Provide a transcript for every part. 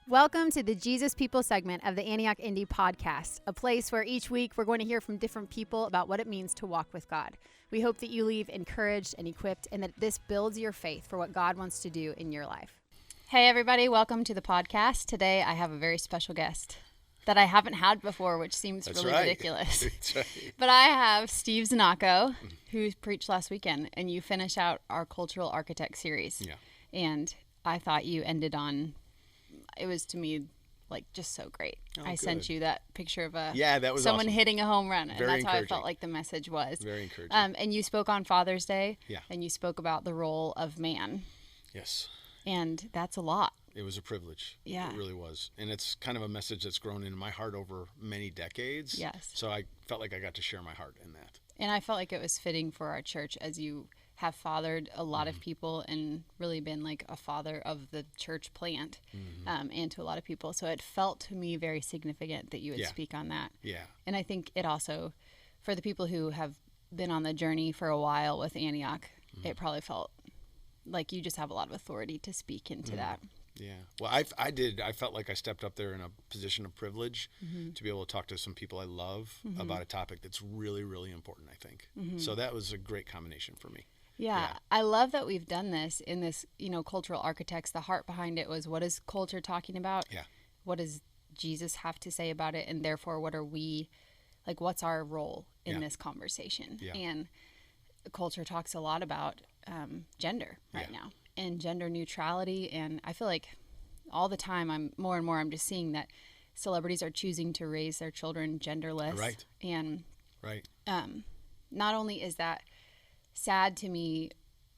Welcome to the Jesus People segment of the Antioch Indy podcast, a place where each week we're going to hear from different people about what it means to walk with God. We hope that you leave encouraged and equipped and that this builds your faith for what God wants to do in your life. Hey everybody, welcome to the podcast. Today I have a very special guest that I haven't had before, which seems ridiculous. That's right. But I have Steve Zanacco, who preached last weekend, and you finish out our Cultural Architect series. Yeah. And I thought you ended on... It was, to me, like, just so great. I sent you that picture of that was someone awesome. hitting a home run, and Very that's how I felt encouraging. like the message was. Very encouraging. And you spoke on Father's Day, Yeah. and you spoke about the role of man, Yes. and that's a lot. It was a privilege. Yeah. It really was. And it's kind of a message that's grown into my heart over many decades. Yes. So I felt like I got to share my heart in that. And I felt like it was fitting for our church, as you have fathered a lot of people and really been like a father of the church plant and to a lot of people. So it felt to me very significant that you would speak on that. Yeah. And I think it also, for the people who have been on the journey for a while with Antioch, it probably felt like you just have a lot of authority to speak into that. Yeah. Well, I did. I felt like I stepped up there in a position of privilege to be able to talk to some people I love about a topic that's really, really important, I think. So that was a great combination for me. Yeah, I love that we've done this in this, Cultural Architects. The heart behind it was, what is culture talking about? Yeah. What does Jesus have to say about it? And therefore, what are we, like, what's our role in this conversation? Yeah. And culture talks a lot about gender right now and gender neutrality. And I feel like all the time I'm just seeing that celebrities are choosing to raise their children genderless. Right. And Right. not only is that sad to me,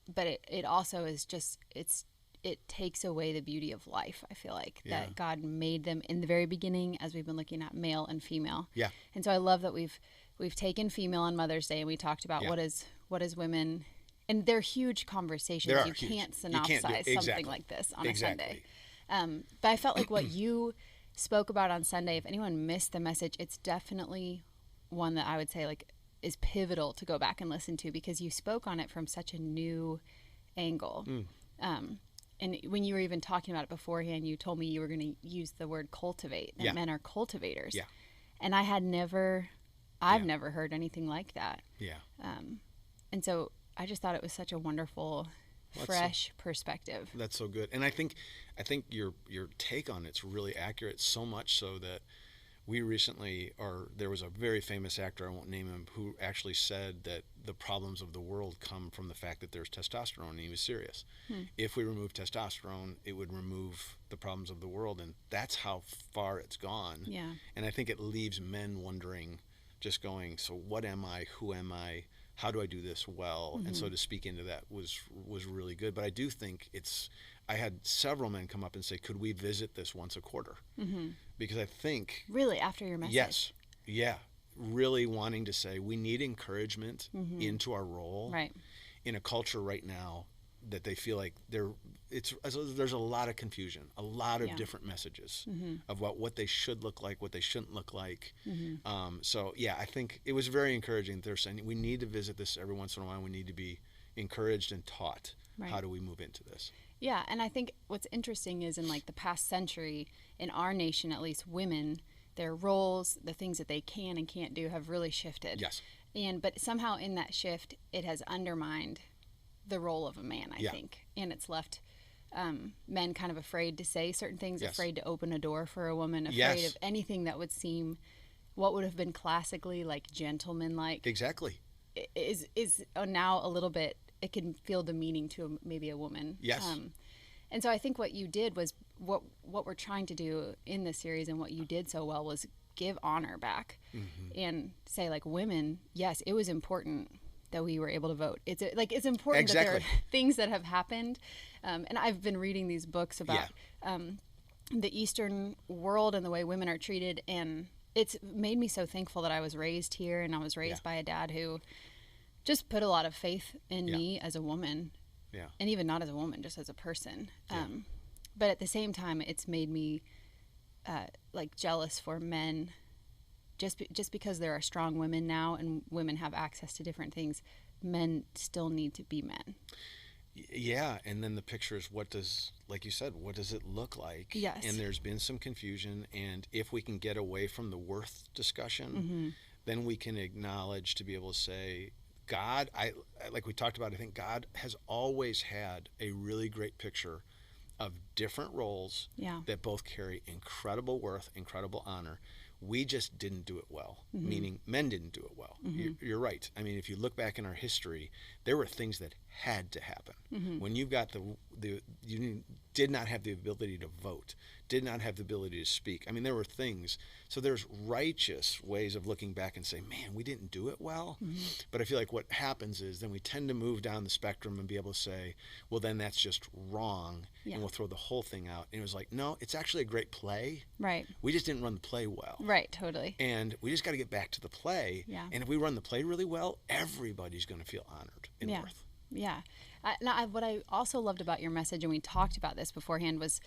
but it also is just, it takes away the beauty of life. I feel like that God made them in the very beginning, as we've been looking at male and female. Yeah. And so I love that we've taken female on Mother's Day, and we talked about what is women, and they're huge conversations. They are you huge. Can't synopsize something like this on a Sunday. But I felt like what you spoke about on Sunday, if anyone missed the message, it's definitely one that I would say like is pivotal to go back and listen to, because you spoke on it from such a new angle. And when you were even talking about it beforehand, you told me you were going to use the word cultivate, that men are cultivators. Yeah. And I've never heard anything like that. Yeah. And so I just thought it was such a wonderful, fresh perspective. That's so good. And I think your take on it's really accurate, so much so that we recently, there was a very famous actor, I won't name him, who actually said that the problems of the world come from the fact that there's testosterone, and he was serious. If we remove testosterone, it would remove the problems of the world, and that's how far it's gone. Yeah. And I think it leaves men wondering, just going, so what am I? Who am I? How do I do this well? And so to speak into that was really good. But I do think I had several men come up and say, could we visit this once a quarter? Because I think... Really, after your message? Yes. Yeah. Really wanting to say we need encouragement into our role in a culture right now that they feel like there's a lot of confusion, a lot of different messages about what they should look like, what they shouldn't look like. So yeah, I think it was very encouraging that they're saying we need to visit this every once in a while. We need to be encouraged and taught. How do we move into this? Yeah, and I think what's interesting is in like the past century, in our nation at least, women, their roles, the things that they can and can't do have really shifted. Yes. But somehow in that shift, it has undermined the role of a man, I think. And it's left men kind of afraid to say certain things, afraid to open a door for a woman, afraid of anything that would seem what would have been classically like gentlemanlike. Exactly. Is now a little bit, it can feel demeaning to maybe a woman. Yes. And so I think what you did was what we're trying to do in this series, and what you did so well was give honor back and say, like, women, yes, it was important that we were able to vote. It's important that there are things that have happened. And I've been reading these books about the Eastern world and the way women are treated, and it's made me so thankful that I was raised here, and I was raised by a dad who just put a lot of faith in me as a woman, and even not as a woman, just as a person. But at the same time, it's made me like jealous for men. Just because there are strong women now and women have access to different things, men still need to be men. Yeah, and then the picture is like you said, what does it look like? Yes. And there's been some confusion, and if we can get away from the worth discussion, then we can acknowledge to be able to say, God, like we talked about, I think God has always had a really great picture of different roles that both carry incredible worth, incredible honor. We just didn't do it well, meaning men didn't do it well. You're right. I mean, if you look back in our history, there were things that had to happen. When you've got you did not have the ability to vote, did not have the ability to speak. I mean, there were things. So there's righteous ways of looking back and saying, man, we didn't do it well. But I feel like what happens is then we tend to move down the spectrum and be able to say, well, then that's just wrong. And we'll throw the whole thing out. And it was like, no, it's actually a great play. Right. We just didn't run the play well. Right, totally. And we just got to get back to the play. Yeah. And if we run the play really well, everybody's going to feel honored and worth. Yeah. Now, what I also loved about your message, and we talked about this beforehand, was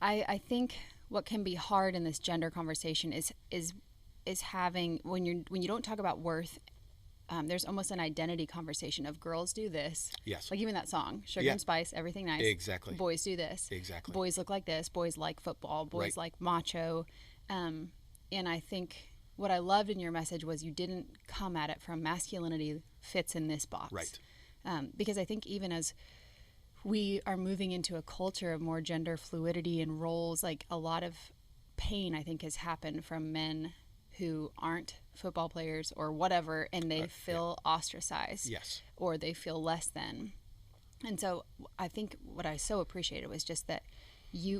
I think what can be hard in this gender conversation is having, when you don't talk about worth, there's almost an identity conversation of girls do this. Yes. Like even that song, Sugar and Spice, Everything Nice. Exactly. Boys do this. Exactly. Boys look like this. Boys like football. Boys like macho. And I think what I loved in your message was you didn't come at it from masculinity fits in this box. Right. Because I think even as we are moving into a culture of more gender fluidity and roles, like a lot of pain, I think, has happened from men who aren't football players or whatever, and they feel ostracized. Yes. Or they feel less than. And so I think what I so appreciated was just that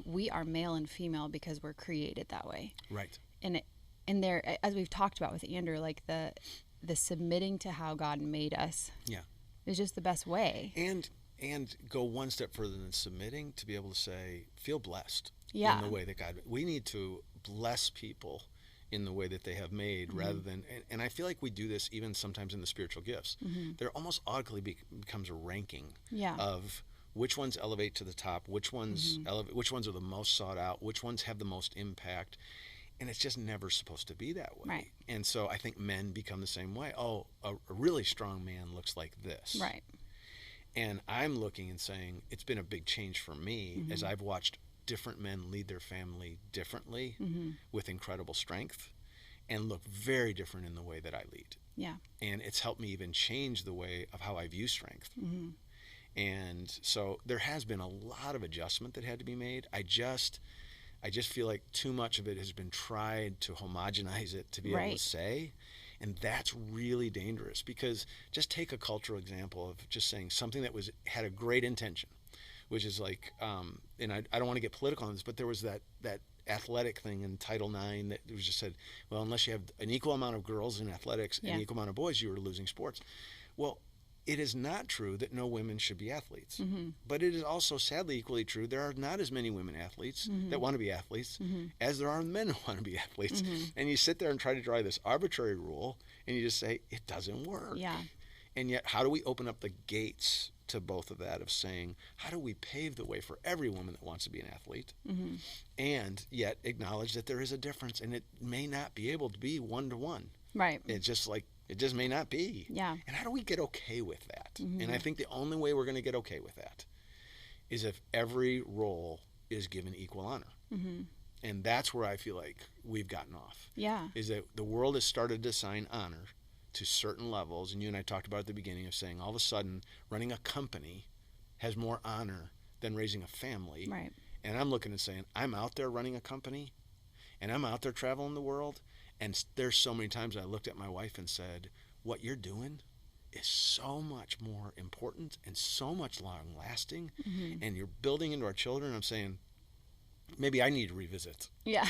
we are male and female because we're created that way. Right. And there, as we've talked about with Andrew, like the submitting to how God made us. Yeah. Is just the best way. And go one step further than submitting to be able to say, feel blessed in the way that God. We need to bless people in the way that they have made rather than, and I feel like we do this even sometimes in the spiritual gifts. There almost automatically becomes a ranking of which ones elevate to the top, which ones which ones are the most sought out, which ones have the most impact. And it's just never supposed to be that way. Right. And so I think men become the same way. Oh, a really strong man looks like this. Right. And I'm looking and saying, it's been a big change for me as I've watched different men lead their family differently with incredible strength and look very different in the way that I lead. Yeah. And it's helped me even change the way of how I view strength. And so there has been a lot of adjustment that had to be made. I just feel like too much of it has been tried to homogenize it to be able to say. And that's really dangerous because just take a cultural example of just saying something that had a great intention, which is like, and I don't want to get political on this, but there was that athletic thing in Title IX that was just said, well, unless you have an equal amount of girls in athletics and an equal amount of boys, you are losing sports. Well, it is not true that no women should be athletes, but it is also sadly equally true there are not as many women athletes that want to be athletes as there are men who want to be athletes. And you sit there and try to draw this arbitrary rule, and you just say it doesn't work. Yeah. And yet, how do we open up the gates to both of that of saying, how do we pave the way for every woman that wants to be an athlete, and yet acknowledge that there is a difference, and it may not be able to be one-to-one. Right. It's just like, it just may not be. Yeah. And how do we get okay with that? And I think the only way we're going to get okay with that is if every role is given equal honor. And that's where I feel like we've gotten off. Yeah. Is that the world has started to assign honor to certain levels. And you and I talked about at the beginning of saying all of a sudden running a company has more honor than raising a family. Right. And I'm looking and saying, I'm out there running a company and I'm out there traveling the world. And there's so many times I looked at my wife and said, what you're doing is so much more important and so much long lasting. And you're building into our children. I'm saying, maybe I need to revisit. Yeah.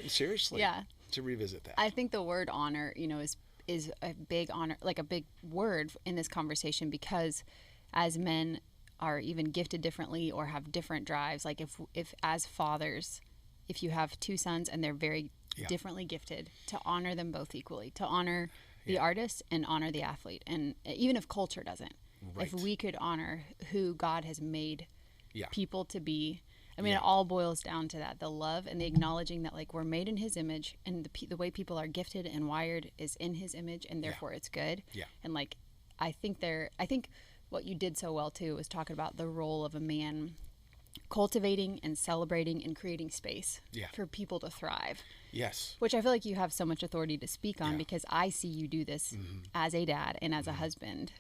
Seriously. Yeah. To revisit that. I think the word honor, is a big honor, like a big word in this conversation, because as men are even gifted differently or have different drives, like if as fathers, if you have two sons and they're very differently gifted, to honor them both equally, to honor the artist and honor the athlete. And even if culture doesn't, if we could honor who God has made people to be, I mean, it all boils down to that, the love and the acknowledging that, like, we're made in his image, and the way people are gifted and wired is in his image, and therefore it's good. And like, I think what you did so well too was talking about the role of a man cultivating and celebrating and creating space for people to thrive. Yes. Which I feel like you have so much authority to speak on because I see you do this as a dad and as a husband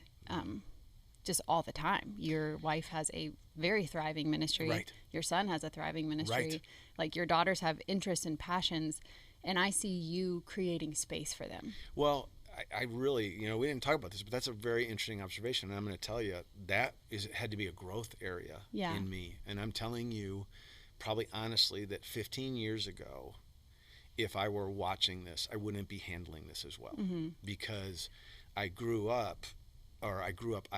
just all the time. Your wife has a very thriving ministry. Right. Your son has a thriving ministry. Right. Like your daughters have interests and passions, and I see you creating space for them. Well, I really, we didn't talk about this, but that's a very interesting observation. And I'm going to tell you that had to be a growth area in me. And I'm telling you probably honestly that 15 years ago, if I were watching this, I wouldn't be handling this as well because I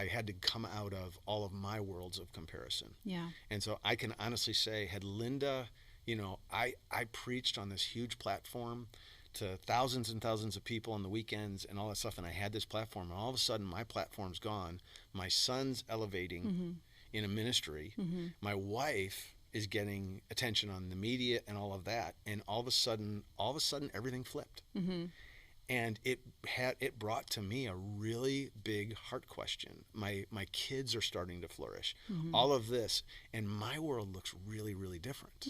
had to come out of all of my worlds of comparison. Yeah. And so I can honestly say, had Linda, I preached on this huge platform to thousands and thousands of people on the weekends and all that stuff, and I had this platform, and all of a sudden my platform's gone. My son's elevating in a ministry. My wife is getting attention on the media and all of that, and all of a sudden everything flipped. And it brought to me a really big heart question. My kids are starting to flourish. All of this, and my world looks really, really different.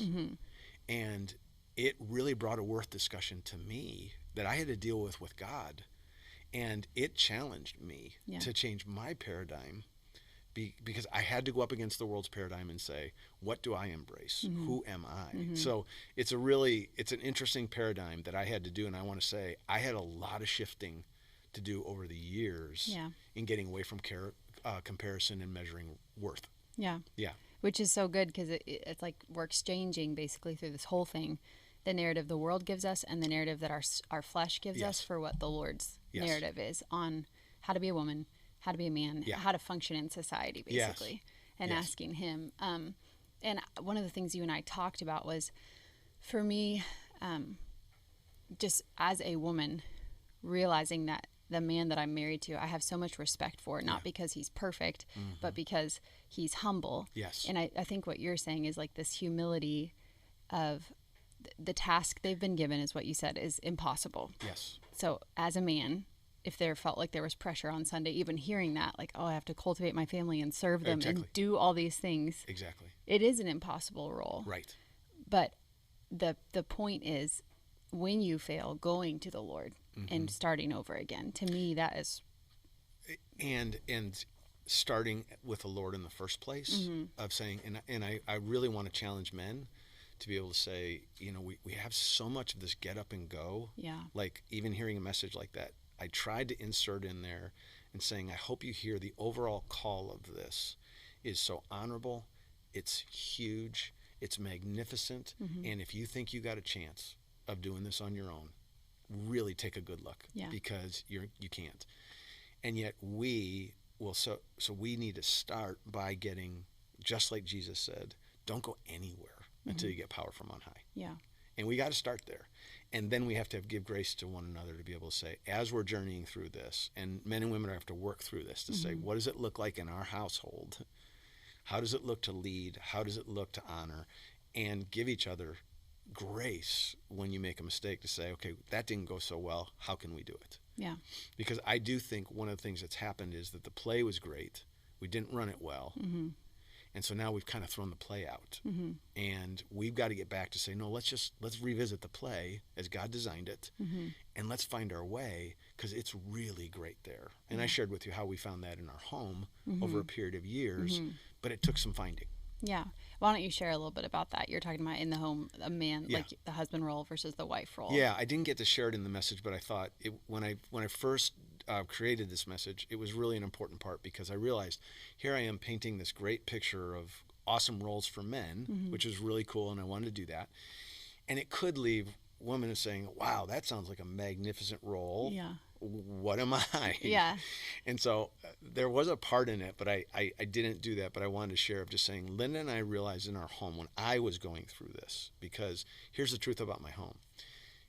And it really brought a worth discussion to me that I had to deal with God. And it challenged me to change my paradigm because I had to go up against the world's paradigm and say, what do I embrace? Who am I? So it's an interesting paradigm that I had to do. And I want to say I had a lot of shifting to do over the years in getting away from comparison and measuring worth. Yeah. Which is so good because it's like we're exchanging basically through this whole thing the narrative the world gives us and the narrative that our flesh gives us for what the Lord's narrative is on how to be a woman, how to be a man, how to function in society, basically, and asking him. And one of the things you and I talked about was, for me, just as a woman, realizing that the man that I'm married to, I have so much respect for, not because he's perfect, but because he's humble. Yes. And I think what you're saying is like this humility of the task they've been given is what you said is impossible. Yes. So as a man, if there felt like there was pressure on Sunday, even hearing that, like, oh, I have to cultivate my family and serve them and do all these things. Exactly. It is an impossible role. Right. But the point is, when you fail, going to the Lord and starting over again. To me, that is. And starting with the Lord in the first place of saying, and I really want to challenge men to be able to say, we have so much of this get up and go. Yeah. Like even hearing a message like that, I tried to insert in there and saying, I hope you hear the overall call of this is so honorable. It's huge. It's magnificent. And if you think you got a chance of doing this on your own, really take a good look because you can't. And yet we will. So we need to start by getting, just like Jesus said, don't go anywhere until you get power from on high. Yeah. And we got to start there. And then we have to give grace to one another to be able to say, as we're journeying through this, and men and women have to work through this to say, what does it look like in our household? How does it look to lead? How does it look to honor? And give each other grace when you make a mistake to say, okay, that didn't go so well. How can we do it? Yeah. Because I do think one of the things that's happened is that the play was great. We didn't run it well. And so now we've kind of thrown the play out. And we've got to get back to say, no, let's revisit the play as God designed it. And let's find our way because it's really great there. And I shared with you how we found that in our home over a period of years, but it took some finding. Yeah. Why don't you share a little bit about that? You're talking about in the home, a man, like the husband role versus the wife role. Yeah, I didn't get to share it in the message, but I thought when I first created this message, it was really an important part because I realized here I am painting this great picture of awesome roles for men, which is really cool, and I wanted to do that. And it could leave women saying, wow, that sounds like a magnificent role. Yeah. What am I? Yeah. And so there was a part in it, but I didn't do that, but I wanted to share of just saying, Linda and I realized in our home when I was going through this, because here's the truth about my home.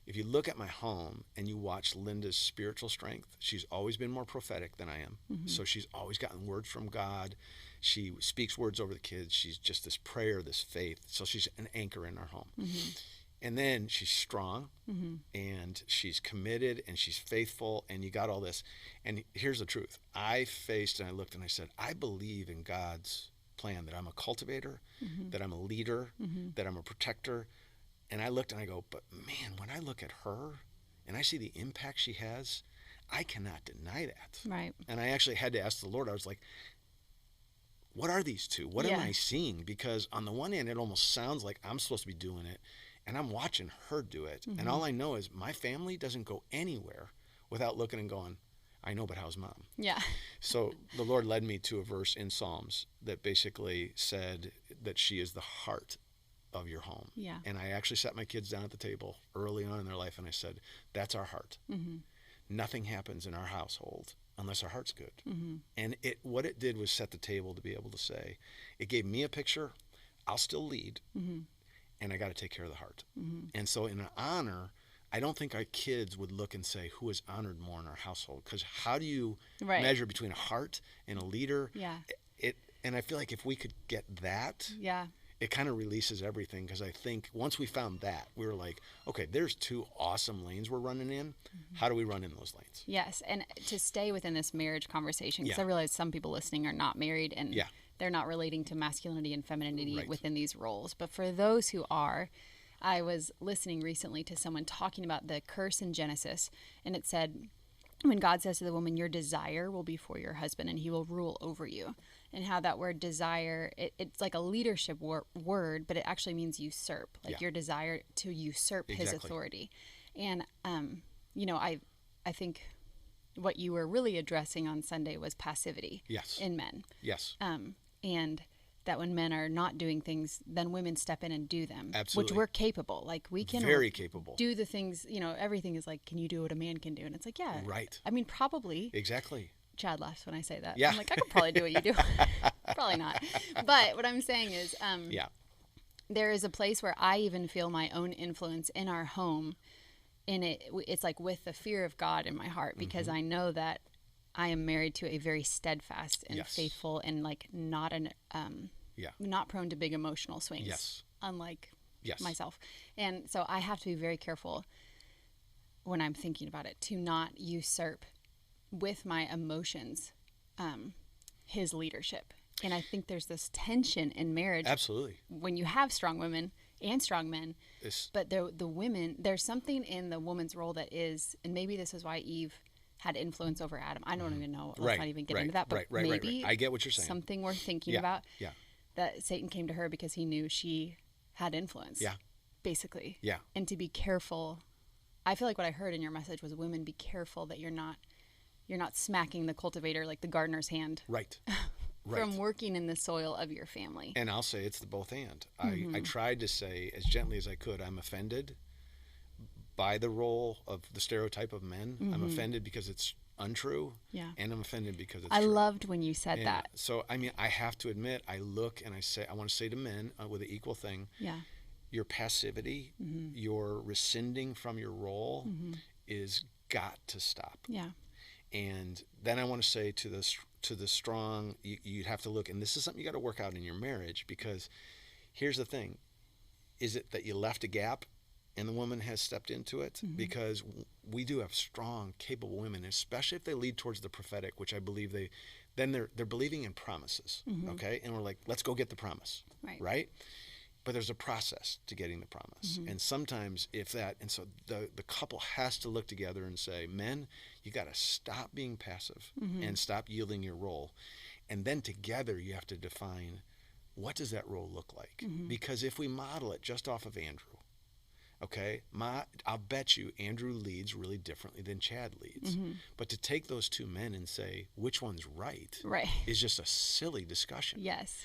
If you look at my home and you watch Linda's spiritual strength, she's always been more prophetic than I am. So she's always gotten words from God. She speaks words over the kids. She's just this prayer, this faith. So she's an anchor in our home. And then she's strong, and she's committed, and she's faithful, and you got all this. And here's the truth. I faced and I looked and I said, I believe in God's plan that I'm a cultivator, that I'm a leader, that I'm a protector. And I looked and I go, but man, when I look at her and I see the impact she has, I cannot deny that. Right. And I actually had to ask the Lord. I was like, what are these two? What am I seeing? Because on the one hand, it almost sounds like I'm supposed to be doing it, and I'm watching her do it. And all I know is my family doesn't go anywhere without looking and going, I know, but how's mom? Yeah. So the Lord led me to a verse in Psalms that basically said that she is the heart of your home. Yeah. And I actually sat my kids down at the table early on in their life, and I said, that's our heart. Nothing happens in our household unless our heart's good. And what it did was set the table to be able to say, it gave me a picture, I'll still lead, and I got to take care of the heart. And so in an honor, I don't think our kids would look and say, who is honored more in our household? Because how do you measure between a heart and a leader? Yeah. And I feel like if we could get that, it kind of releases everything. Because I think once we found that, we were like, okay, there's two awesome lanes we're running in. How do we run in those lanes? Yes. And to stay within this marriage conversation, because I realize some people listening are not married, and they're not relating to masculinity and femininity within these roles. But for those who are, I was listening recently to someone talking about the curse in Genesis, and it said, when God says to the woman, your desire will be for your husband and he will rule over you. And how that word desire, it's like a leadership word, but it actually means usurp, like your desire to usurp his authority. And, I think what you were really addressing on Sunday was passivity in men. Yes. And that when men are not doing things, then women step in and do them. Absolutely. Which we're capable. Like we can very capable. Do the things, everything is like, can you do what a man can do? And it's like, yeah. Right. I mean, probably. Exactly. Chad laughs when I say that. Yeah. I'm like, I could probably do what you do. Probably not. But what I'm saying is, there is a place where I even feel my own influence in our home. And it's like with the fear of God in my heart, because I know that I am married to a very steadfast and faithful and like not not prone to big emotional swings, unlike myself. And so I have to be very careful when I'm thinking about it to not usurp with my emotions his leadership. And I think there's this tension in marriage. Absolutely. When you have strong women and strong men, but the women, there's something in the woman's role that is, and maybe this is why Eve had influence over Adam. I don't even know. Let's not even get into that. But maybe I get what you're saying. Something worth thinking about. Yeah. That Satan came to her because he knew she had influence. Yeah. Basically. Yeah. And to be careful. I feel like what I heard in your message was, women, be careful that you're not smacking the cultivator like the gardener's hand. Right. From working in the soil of your family. And I'll say it's the both and. I tried to say as gently as I could, I'm offended by the role of the stereotype of men. I'm offended because it's untrue. Yeah. And I'm offended because it's true. I loved when you said that. So, I mean, I have to admit, I look and I say, I want to say to men with an equal thing, your passivity, your rescinding from your role is got to stop. Yeah. And then I want to say to the strong, you'd have to look, and this is something you got to work out in your marriage, because here's the thing. Is it that you left a gap and the woman has stepped into it? Because we do have strong, capable women, especially if they lead towards the prophetic, which I believe they're believing in promises, okay? And we're like, let's go get the promise, right? But there's a process to getting the promise. And sometimes and so the couple has to look together and say, men, you got to stop being passive and stop yielding your role. And then together you have to define, what does that role look like? Because if we model it just off of Andrew, okay, I'll bet you Andrew leads really differently than Chad leads. But to take those two men and say, which one's right is just a silly discussion. Yes.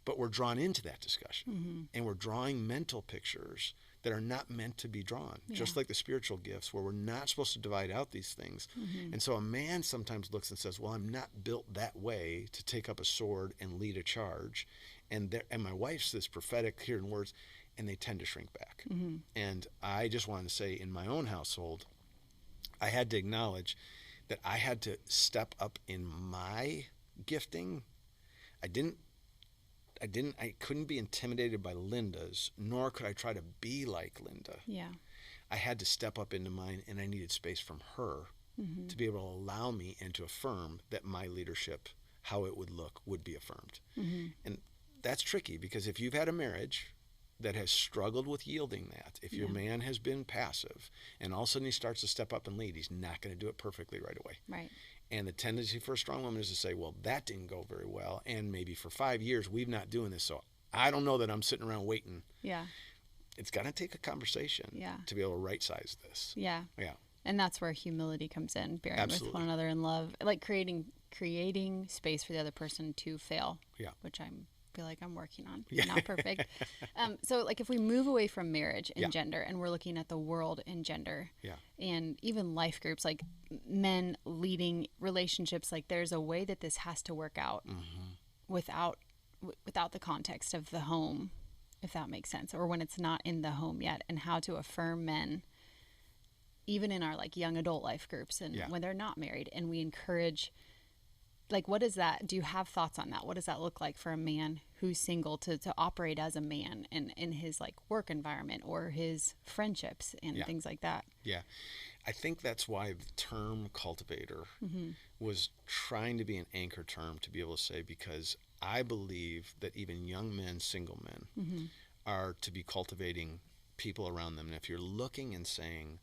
But we're drawn into that discussion, and we're drawing mental pictures that are not meant to be drawn, just like the spiritual gifts, where we're not supposed to divide out these things. And so a man sometimes looks and says, well, I'm not built that way to take up a sword and lead a charge. And my wife's this prophetic hearing words, and they tend to shrink back. And I just wanted to say, in my own household, I had to acknowledge that I had to step up in my gifting. I couldn't be intimidated by Linda's, nor could I try to be like Linda. Yeah. I had to step up into mine, and I needed space from her to be able to allow me and to affirm that my leadership, how it would look, would be affirmed. And that's tricky, because if you've had a marriage that has struggled with yielding that, if your man has been passive and all of a sudden he starts to step up and lead, he's not going to do it perfectly right away. Right. And the tendency for a strong woman is to say, well, that didn't go very well, and maybe for 5 years we've not doing this, so I don't know that I'm sitting around waiting. Yeah. It's got to take a conversation to be able to right size this. Yeah. Yeah. And that's where humility comes in, bearing Absolutely. with one another in love, like creating space for the other person to fail. Yeah. Which I feel like I'm working on. Not perfect. So like if we move away from marriage and gender, and we're looking at the world and gender, and even life groups, like men leading relationships, like there's a way that this has to work out without the context of the home, if that makes sense, or when it's not in the home yet, and how to affirm men even in our like young adult life groups, and when they're not married, and we encourage, like, what is that? Do you have thoughts on that? What does that look like for a man who's single to operate as a man in his like work environment or his friendships and things like that? Yeah. I think that's why the term cultivator was trying to be an anchor term to be able to say, because I believe that even young men, single men, are to be cultivating people around them. And if you're looking and saying,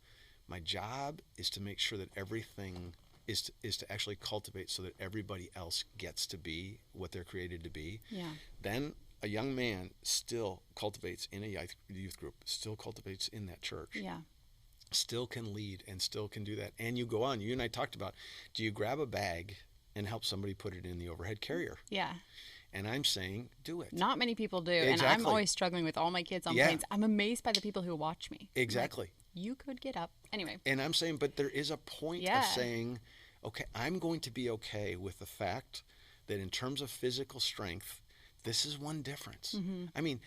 my job is to make sure that everything is to actually cultivate so that everybody else gets to be what they're created to be, then a young man still cultivates in a youth group, still cultivates in that church, still can lead and still can do that. And you go on. You and I talked about, do you grab a bag and help somebody put it in the overhead carrier? Yeah. And I'm saying, do it. Not many people do. Exactly. And I'm always struggling with all my kids on planes. I'm amazed by the people who watch me. Exactly. Like, you could get up. Anyway. And I'm saying, but there is a point of saying, okay, I'm going to be okay with the fact that in terms of physical strength, this is one difference. I mean,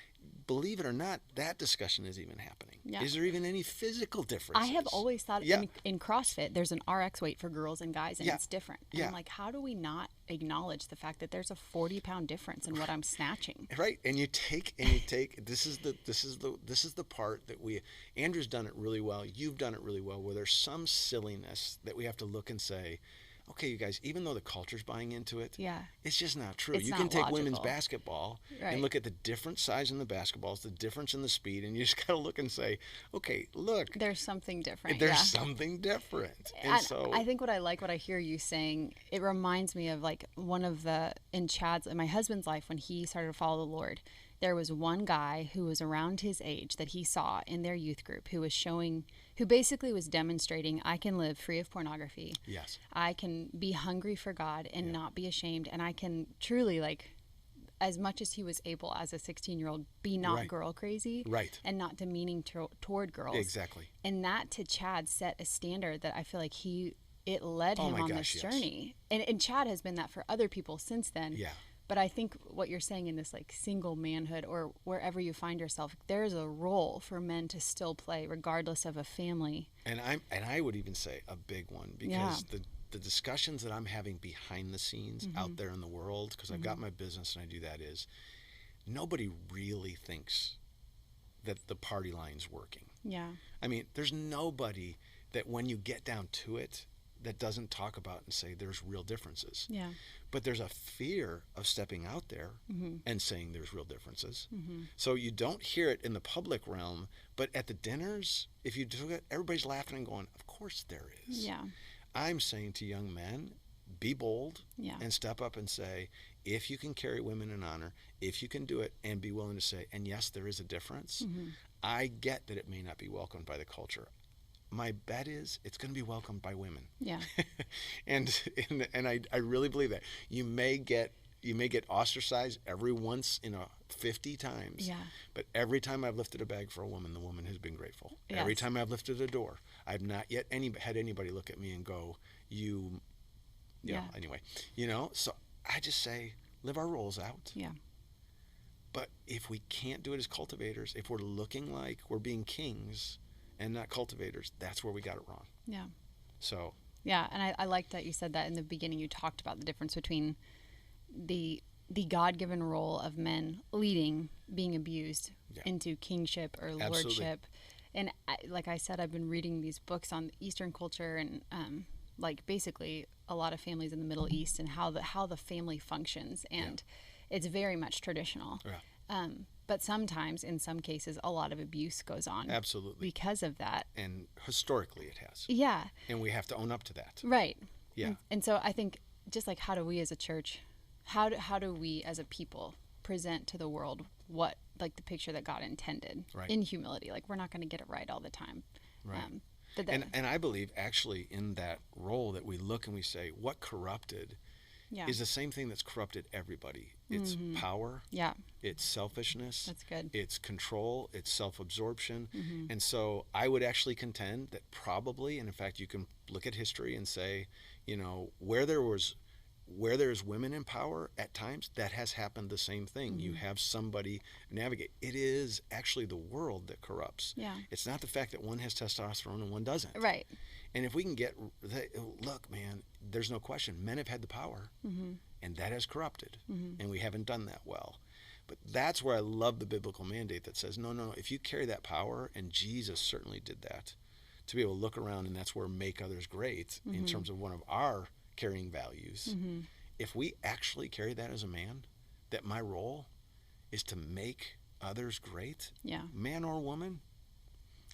believe it or not, that discussion is even happening. Is there even any physical differences? I have always thought in CrossFit, there's an RX weight for girls and guys, and it's different. And I'm like, how do we not acknowledge the fact that there's a 40-pound difference in what I'm snatching? Right. And you take this is the part that Andrew's done it really well. You've done it really well, where there's some silliness that we have to look and say, okay, you guys, even though the culture's buying into it, it's just not true. You can take women's basketball and look at the different size in the basketballs, the difference in the speed, and you just got to look and say, okay, look. There's something different. There's something different. And so I think what I hear you saying, it reminds me of like one of in my husband's life, when he started to follow the Lord, there was one guy who was around his age that he saw in their youth group who basically was demonstrating, I can live free of pornography. Yes. I can be hungry for God and not be ashamed. And I can truly, like, as much as he was able as a 16-year-old, be not girl crazy. Right. And not demeaning toward girls. Exactly. And that to Chad set a standard that I feel like it led him on this journey. And Chad has been that for other people since then. Yeah. But I think what you're saying in this like single manhood or wherever you find yourself, there's a role for men to still play regardless of a family. And I would even say a big one, because the discussions that I'm having behind the scenes out there in the world, because I've got my business and I do that, is nobody really thinks that the party line's working. Yeah. I mean, there's nobody that when you get down to it that doesn't talk about and say there's real differences. Yeah. But there's a fear of stepping out there and saying there's real differences. So you don't hear it in the public realm, but at the dinners, if you do it, everybody's laughing and going, of course there is. Yeah. I'm saying to young men, be bold and step up and say, if you can carry women in honor, if you can do it and be willing to say, and yes, there is a difference. I get that it may not be welcomed by the culture. My bet is it's going to be welcomed by women. Yeah. and I really believe that. You may get ostracized every once in 50 times. Yeah. But every time I've lifted a bag for a woman, the woman has been grateful. Yes. Every time I've lifted a door, I've not yet had anybody look at me and go, you know, anyway. So I just say, live our roles out. Yeah. But if we can't do it as cultivators, if we're looking like we're being kings and not cultivators, that's where we got it wrong. Yeah. So. Yeah, and I like that you said that in the beginning. You talked about the difference between the the God-given role of men leading being abused into kingship or lordship. And like I said, I've been reading these books on Eastern culture and like basically a lot of families in the Middle East and how the family functions, and it's very much traditional. But sometimes, in some cases, a lot of abuse goes on. Absolutely. Because of that. And historically it has. Yeah. And we have to own up to that. Right. Yeah. And so I think just like how do we as a church, how do we as a people present to the world what, like the picture that God intended in humility? Like we're not going to get it right all the time. Right. And I believe actually in that role that we look and we say, what corrupted is the same thing that's corrupted everybody. It's power. Yeah. It's selfishness. That's good. It's control. It's self-absorption. And so I would actually contend that probably, and in fact, you can look at history and say, you know, where there's women in power at times, that has happened the same thing. You have somebody navigate. It is actually the world that corrupts. Yeah. It's not the fact that one has testosterone and one doesn't. Right. And if we can get, look, man, there's no question, men have had the power, and that has corrupted, and we haven't done that well. But that's where I love the biblical mandate that says, no, if you carry that power, and Jesus certainly did that, to be able to look around, and that's where make others great in terms of one of our carrying values. If we actually carry that as a man, that my role is to make others great, man or woman,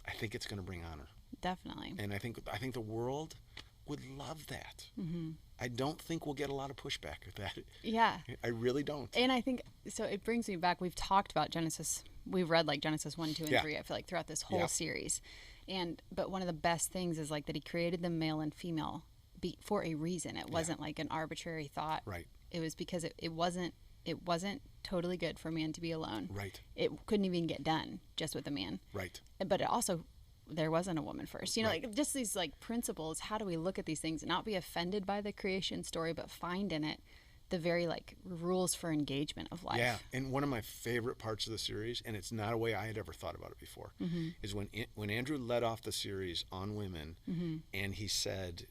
I think it's going to bring honor. Definitely. And I think the world would love that. I don't think we'll get a lot of pushback with that. Yeah. I really don't. And I think, so it brings me back, we've talked about Genesis. We've read like Genesis 1, 2, and 3, I feel like, throughout this whole series. But one of the best things is like that he created them male and female for a reason. It wasn't like an arbitrary thought. Right. It was because it wasn't totally good for a man to be alone. Right. It couldn't even get done just with a man. Right. But it also, there wasn't a woman first. You know, like just these like principles. How do we look at these things and not be offended by the creation story, but find in it the very like rules for engagement of life? Yeah. And one of my favorite parts of the series, and it's not a way I had ever thought about it before, is when Andrew led off the series on women, and he said,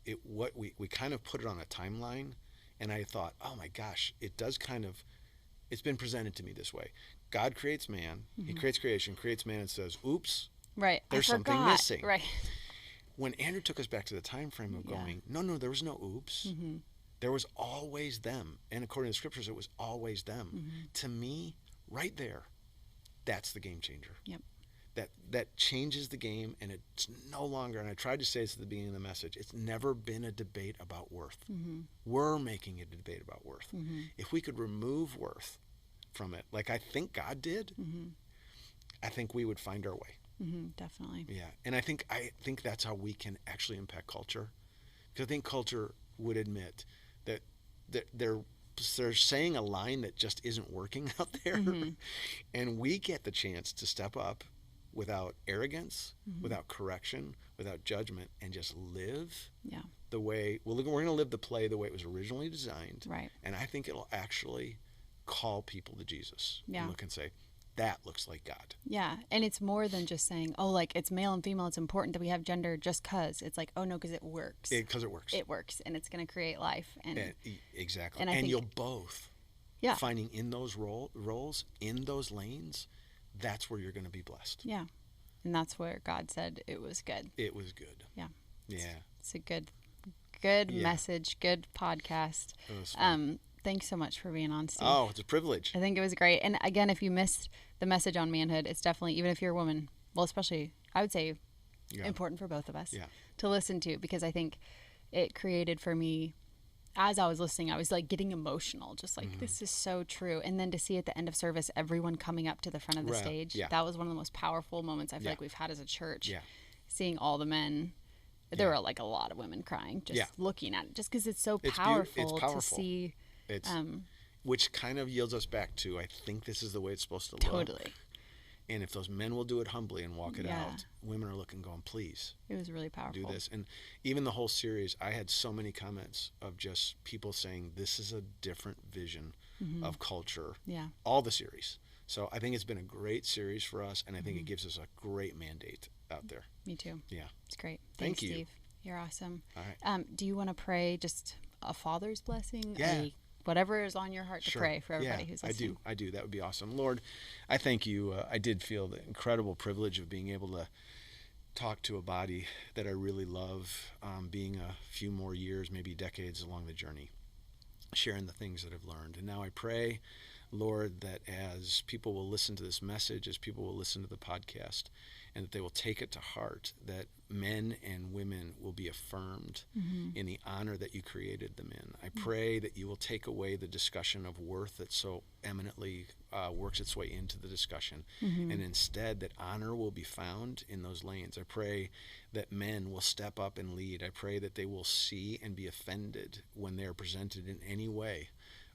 we kind of put it on a timeline, and I thought, oh my gosh, it does kind of, it's been presented to me this way. God creates man, he creates creation, creates man, and says, oops, right, there's something missing. Right. When Andrew took us back to the time frame of going, no, there was no oops. There was always them. And according to the scriptures, it was always them. To me, right there, that's the game changer. Yep. That changes the game, and it's no longer, and I tried to say this at the beginning of the message, it's never been a debate about worth. We're making a debate about worth. If we could remove worth from it, like I think God did, I think we would find our way. Definitely. Yeah. And I think that's how we can actually impact culture. Because I think culture would admit that they're saying a line that just isn't working out there. And we get the chance to step up without arrogance, without correction, without judgment, and just live the way, we're going to live the play the way it was originally designed. Right. And I think it'll actually call people to Jesus. And look and say, that looks like God. Yeah. And it's more than just saying, oh, like it's male and female, it's important that we have gender just because. It's like, oh no, because it works. Because it works. It works, and it's going to create life. Exactly. And I think you'll both, finding in those roles, in those lanes, that's where you're going to be blessed. Yeah. And that's where God said it was good. It was good. Yeah. Yeah. It's a good message, good podcast. It was fun. Thanks so much for being on, Steve. Oh, it's a privilege. I think it was great. And again, if you missed the message on manhood, it's definitely, even if you're a woman, well, especially, I would say, important for both of us to listen to, because I think it created for me, as I was listening, I was like getting emotional, just like, this is so true. And then to see at the end of service, everyone coming up to the front of the stage, that was one of the most powerful moments I feel like we've had as a church. Seeing all the men. There were like a lot of women crying, just looking at it, just because it's so powerful to see. It's which kind of yields us back to, I think this is the way it's supposed to look. Totally. And if those men will do it humbly and walk it out, women are looking, going, please. It was really powerful. Do this. And even the whole series, I had so many comments of just people saying, this is a different vision of culture. Yeah. All the series. So I think it's been a great series for us, and I think it gives us a great mandate out there. Me too. Yeah. It's great. Thanks, Steve. You're awesome. All right. Do you want to pray just a father's blessing? Yeah. whatever is on your heart to pray for everybody who's listening. I do. That would be awesome. Lord, I thank you. I did feel the incredible privilege of being able to talk to a body that I really love, being a few more years, maybe decades along the journey, sharing the things that I've learned. And now I pray, Lord, that as people will listen to this message, as people will listen to the podcast, and that they will take it to heart, that men and women will be affirmed in the honor that you created them in. I pray that you will take away the discussion of worth that so eminently works its way into the discussion, and instead that honor will be found in those lanes. I pray that men will step up and lead. I pray that they will see and be offended when they are presented in any way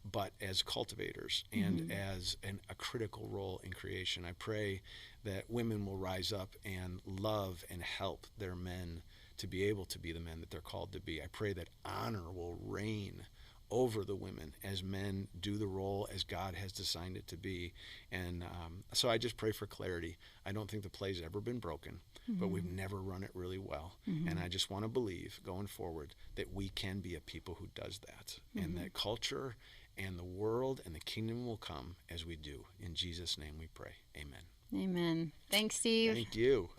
but as cultivators and as a critical role in creation. I pray that women will rise up and love and help their men to be able to be the men that they're called to be. I pray that honor will reign over the women as men do the role as God has designed it to be. And so I just pray for clarity. I don't think the play's ever been broken, but we've never run it really well. And I just want to believe going forward that we can be a people who does that, and that culture and the world and the kingdom will come as we do. In Jesus' name we pray. Amen. Amen. Thanks, Steve. Thank you.